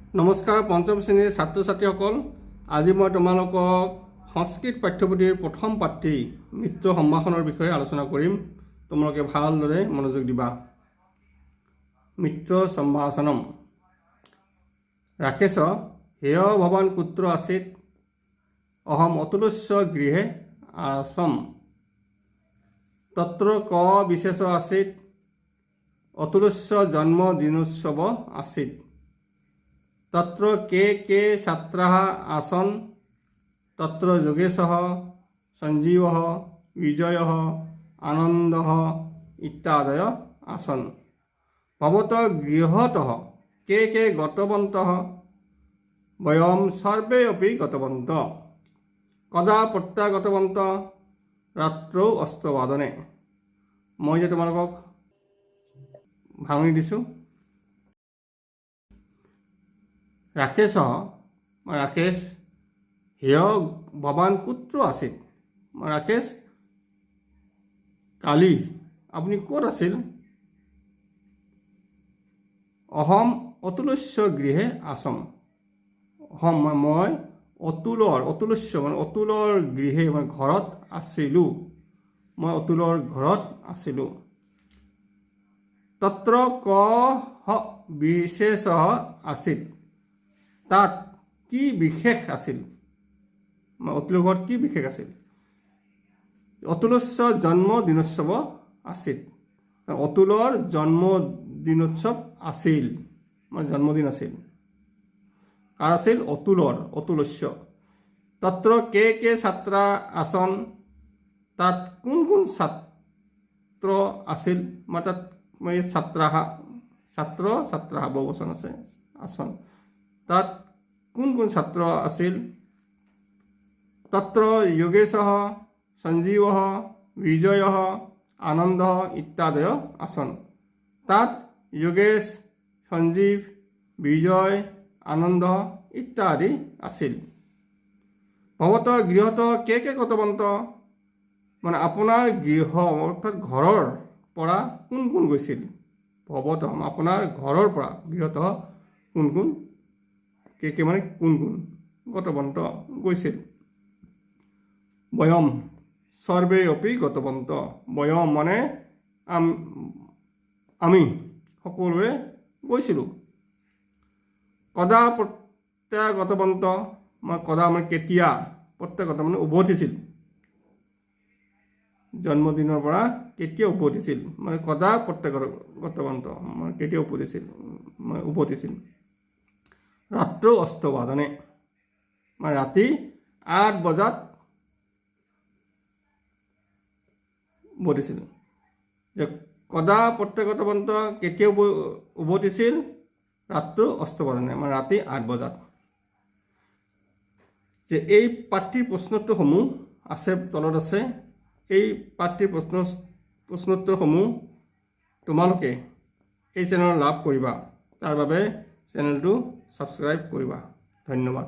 নমস্কাৰ পঞ্চম শ্ৰেণীৰ ছাত্ৰ ছাত্ৰীসকল, আজি মই তোমালোকক সংস্কৃত পাঠ্যপুথিৰ প্ৰথম পাঠ্যী মিত্ৰ সম্ভাষণৰ বিষয়ে আলোচনা কৰিম। তোমালোকে ভালদৰে মনোযোগ দিবা। মিত্ৰ সম্ভাষণম। ৰাকেশ হেয় ভৱান কুত্ৰ আছিত অহম অতুলস্য গৃহে আসম তত্ৰ ক বিশেষ আছিত অতুলস্য জন্মদিনোৎসৱ আছিত তত্ৰ কে ছাত্ৰাः আসন তত্ৰ যোগেশः সঞ্জীৱः বিজয়ः আনন্দः ইত্যাদয় আসন ভৱতः গৃহতः কে গতৱন্তः বয়ম সৰ্বে অপি গতৱন্তः কদা প্ৰত্যাগতৱন্তः ৰাত্ৰৌ অষ্টবাদনে। মই যে তোমালোকক ভাঙনি দিছোঁ। ৰাকেশ হেয় ভৱান কুত্ৰ আছিল। ৰাকেশ, কালি আপুনি ক'ত আছিল? অহম অতুলস্য গৃহে আসম। অহম মই অতুলস্য অতুলৰ গৃহে ঘৰত আছিলোঁ। মই অতুলৰ ঘৰত আছিলোঁ। তত্ৰ ক বিশেষ আছিল। তাত কি বিশেষ আছিল? অতুলৰ ঘৰত কি বিশেষ আছিল? অতুলস্য জন্মদিনোৎসৱ আছিল। অতুলৰ জন্মদিনোৎসৱ আছিল, জন্মদিন আছিল। কাৰ আছিল? অতুলৰ, অতুলস্য। তত্ৰ কে ছাত্ৰা আসন। তাত কোন কোন ছাত্ৰ আছিল? তাত ছাত্ৰাः বহুবচন আছে, আসন। তাত কোন কোন ছাত্ৰ আছিল? তত্ৰ যোগেশः সঞ্জীৱः বিজয়ः আনন্দः ইত্যাদয় আসন। তাত যোগেশ, সঞ্জীৱ, বিজয়, আনন্দ ইত্যাদি আছিল। ভৱতঃ গৃহতঃ কে গতৱন্তः। আপোনাৰ গৃহ অৰ্থাৎ ঘৰৰ পৰা কোন কোন গৈছিল? ভৱতঃ আপোনাৰ ঘৰৰ পৰা, গৃহতঃ কোন কোন, কে কোন কোন, গতৱন্তঃ গৈছিল। বয়ম সৰ্বে অপি গতৱন্তঃ। বয়ম আমি সকলোৱে গৈছিলোঁ। কদা প্ৰত্যাগতৱন্তঃ। কদা কেতিয়া, প্ৰত্যাগত উভতিছিল। জন্মদিনৰ পৰা কেতিয়া উভতিছিল? কদা প্ৰত্যাগতৱন্তঃ কেতিয়া উভতিছিল। ৰাত্ৰৌ অষ্টবাদনে। ৰাতি 8 বজাত উভতিছিল। যে কদা প্ৰত্যাগতৱন্তঃ কেতিয়া উভতিছিল? ৰাত্ৰৌ অষ্টবাদনে, ৰাতি 8 বজাত। যে এই পাঠ্যৰ প্ৰশ্নোত্তৰসমূহ আছে, তলত আছে। এই পাঠ্যৰ প্ৰশ্নোত্তৰসমূহ তোমালোকে এই চেনেলত লাভ কৰিবা। তাৰ বাবে চেনেলটো ছাবস্ক্ৰাইব কৰিবা। ধন্যবাদ।